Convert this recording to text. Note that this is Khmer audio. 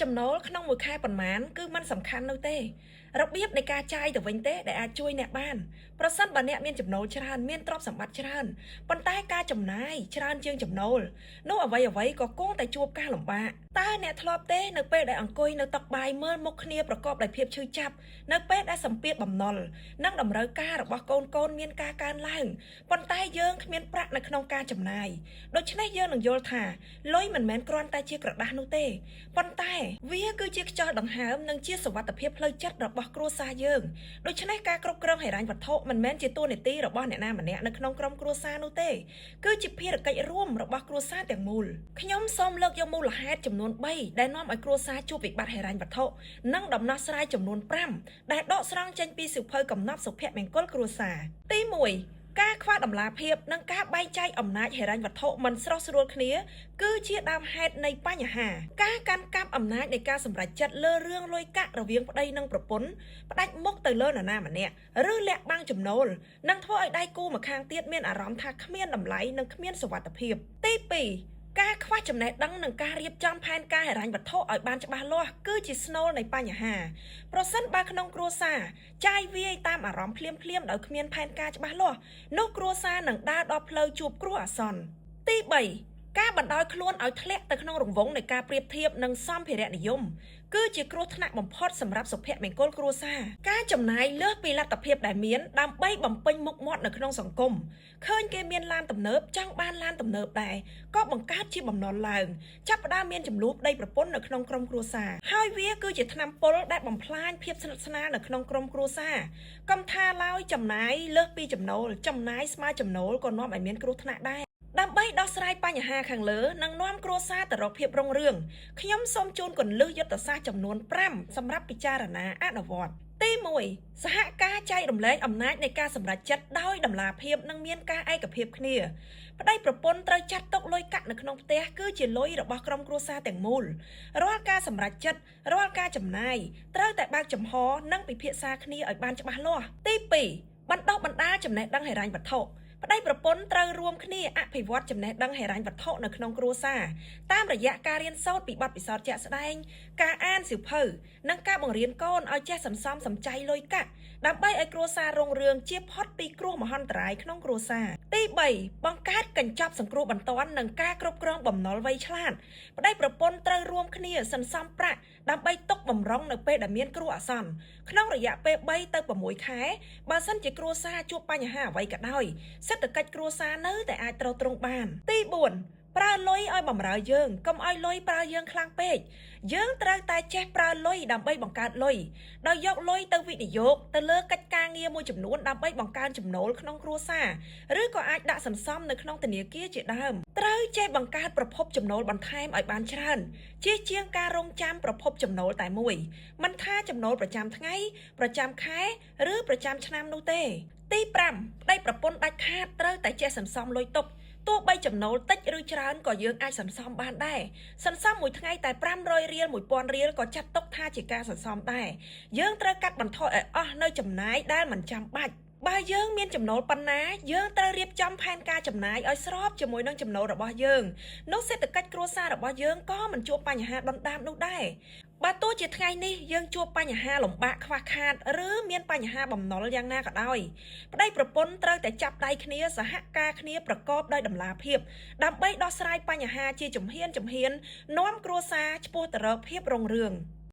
ចំណូលក្នុងមួយខែប៉ុន្មានគឺมันសំខាន់នោះទេរបៀបនៃការចាយទៅវិញទេដែលអាចជួយអ្នកបានប្រសិនបើអ្នកមានចំណូលច្រើនមានទ្រព្យសម្បត្តិច្រើនប៉ុន្តែការចំណាយច្រើនជាងចំណូលនោះអ្វីក៏គង់តែជួបការលំបាកតើអ្នកធ្លាប់ទេនៅពេលដែលអង្គុយនៅតុបាយមើលមុខគ្នាប្រកបដោយភាពឈឺចាប់នៅពេលដែលសម្ពាធបំណុលនិងតម្រូវការរបស់កូនមានការកើនឡើងប៉ុន្តែយើងគ្មានប្រាក់នៅក្នុងការចំណាយដូច្នេះយើងនឹងយល់ថាលុយមិនមែនគ្រាន់តែជាក្រដាស់នោះទេប៉ុន្តែវាគឺជាខ្យល់ដង្ហើមនិងជាសុវត្ថិភាពផ្លូវចិត្តរបស់គ្រួសារយើងដូច្នេះការគ្រប់គ្រងហិរញ្ញវត្ថុមិនមែនជាតួនាទីរបស់អ្នកណាម្នាក់នៅក្នុងក្រុមគ្រួសារនោះទេគឺជាភារកិច្ចរួមរបស់គ្រួសារទាំងមូលខ្ញុំសូមលើកយកមូលហេតុចំនួន3ដែលនាំឲ្យគ្រួសារជួបវិបត្តិហិរញ្ញវត្ថុនិងដំណោះស្រាយចំនួន5ដែលដកស្រង់ចេញពីសៀវភៅកំណត់សុភមង្គលគ្រួសារទី1ការខ្វះតម្លាភាពនិងការបែងចែកអំណាចហិរញ្ញវត្ថុមិនស្រុះស្រួលគ្នាគឺជាដើមហេតុនៃបញ្ហាការកាន់កាប់អំណាចនៃការសម្រេចចិត្តលើរឿងលុយកាក់រវាងប្តីនិងប្រពន្ធផ្ដាច់មុខទៅលើនរណាម្នាក់ឬលាក់បាំងចំណូលនឹងធ្វើឲ្យដៃគូម្ខាងទៀតមានអារម្មណ៍ថាគ្មានតម្លៃនិងគ្មានសុវត្ថិភាពទី2ការខ្វះចំណេះដឹងនិងការរៀបចំផែនការហិរញ្ញវត្ថុឲ្យបានច្បាស់លាស់គឺជាស្នូលនៃបញ្ហាប្រសិនបើក្នុងគ្រួសារចាយវាយតាមអារម្មណ៍ភ្លាមដោយគ្មានផែនការច្បាស់លាស់នោះគ្រួសារនឹងដើរដល់ផ្លូវជួបគ្រោះអាសន្នទី3ការបណ្ដោយខ្លួនឲ្យធ្លាក់ទៅក្នុងរង្វង់នៃការប្រៀបធៀបនិងសម្ភារៈនិយមគឺជាគ្រោះថ្នាក់បំផុតសម្រាប់សុភមង្គលគ្រួសារការចំណាយលើសពីលទ្ធភាពដែលមានដើម្បីបំពេញមុខមាត់នៅក្នុងសង្គមឃើញគេមានឡានទំនើបចង់បានឡានទំនើបដែរក៏បង្កើតជាបំណុលឡើងចាប់ផ្ដើមមានចំនួនប្តីប្រពន្ធនៅក្នុងក្រុមគ្រួសារហើយវាគឺជាថ្នាំពុលដែលបំផ្លាញភាពស្និទ្ធស្នាលនៅក្នុងក្រុមគ្រួសារកុំថាឡើយចំណាយលើសពីចំណូលចំណាយស្មើចំណូលក៏នាំឲ្យមានគ្រោះថ្នាក់ដែរដើម្បីដោះស្រាយបញ្ហាខាងលើនិងនាំគ្រួសារទៅរកភាពរុងរឿងខ្ញុំសូមជូនគន្លឹះយុទ្ធសាស្ត្រចំនួន5សម្រាប់ពិចារណាអនុវត្តទី1សហការចែករំលែកអំណាចនៃការសម្រេចចិត្តដោយតម្លាភាពនិងមានការឯកភាពគ្នាប្តីប្រពន្ធត្រូវចាត់ទុកលុយកាក់នៅក្នុងផ្ទះគឺជាលុយរបស់ក្រុមគ្រួសារទាំងមូលរាល់ការសម្រេចចិត្តរាល់ការចំណាយត្រូវតែបើកចំហនិងពិភាក្សាគ្នាឲ្យបានច្បាស់លាស់ទី2បណ្ដុះបណ្ដាលចំណេះដឹងហិរញ្ញវត្ថុប្តីប្រពន្ធត្រូវរួមគ្នាអភិវឌ្ឍចំណេះដឹងហិរញ្ញវត្ថុនៅក្នុងគ្រួសារតាមរយៈការរៀនសូត្រពីបទពិសោធន៍ជាក់ស្ដែងការអានសៀវភៅនិងការបង្រៀនកូនឲ្យចេះសន្សំសំចៃលុយកាក់ដើម្បីឲ្យគ្រួសាររុងរឿងជៀសផុតពីគ្រោះមហន្តរាយក្នុងគ្រួសារទី3បង្កើតកញ្ចប់សង្គ្រោះបន្ទាន់និងការគ្រប់គ្រងបំណុលវៃឆ្លាតប្តីប្រពន្ធត្រូវរួមគ្នាសន្សំប្រាក់ដើម្បីទុកបម្រុងនៅពេលដែលមានគ្រោះអាសន្នក្នុងរយៈពេល3ទៅ6ខែបើសិនជាគ្រួសារជួបបញ្ហាអ្វីក៏ដោយសេដ្ឋកិច្ចគ្រួសារនៅតែអាចទ្រទ្រង់បានទី4ប្រើលុយឲ្យបម្រើយើងកុំឲ្យលុយប្រើយើងខ្លាំងពេកយើងត្រូវតែចេះប្រើលុយដើម្បីបង្កើតលុយដោយយកលុយទៅវិនិយោគទៅលើកិច្ចការងារមួយចំនួនដើម្បីបង្កើនចំណូលក្នុងគ្រួសារឬក៏អាចដាក់សន្សំនៅក្នុងធនាគារជាដើមត្រូវចេះបង្កើតប្រភពចំណូលបន្ថែមឲ្យបានច្រើនជាជាងការរងចាំប្រភពចំណូលតែមួយមិនថាចំណូលប្រចាំថ្ងៃប្រចាំខែឬប្រចាំឆ្នាំនោះទេទី5ប្តីប្រពន្ធដាច់ខាតត្រូវតែចេះសន្សំលុយទុកទោះបីចំណូលតិចឬច្រើនក៏យើងអាចសន្សំបានដែរសន្សំមួយថ្ងៃតែ500រៀល1000រៀលក៏ចាត់ទុកថាជាការសន្សំដែរយើងត្រូវកាត់បន្ថយឲ្យអស់នៅចំណាយដែលមិនចាំបាច់បើយើងមានចំណូលប៉ុណ្ណាយើងត្រូវរៀបចំផែនការចំណាយឲ្យស្របជាមួយនឹងចំណូលរបស់យើងនោះសេដ្ឋកិច្ចគ្រួសាររបស់យើងក៏មិនជួបបញ្ហាដុនដាបនោះដែរបើទោះជាថ្ងៃនេះយើងជួបបញ្ហាលំបាកខ្វះខាតឬមានបញ្ហាបំណុលយ៉ាងណាក៏ដោយប្តីប្រពន្ធត្រូវតែចាប់ដៃគ្នាសហការគ្នាប្រកបដោយតម្លាភាពដើម្បីដោះស្រាយបញ្ហាជាជំហាននាំគ្រួសារឆ្ពោះទៅរកភាពរុងរឿង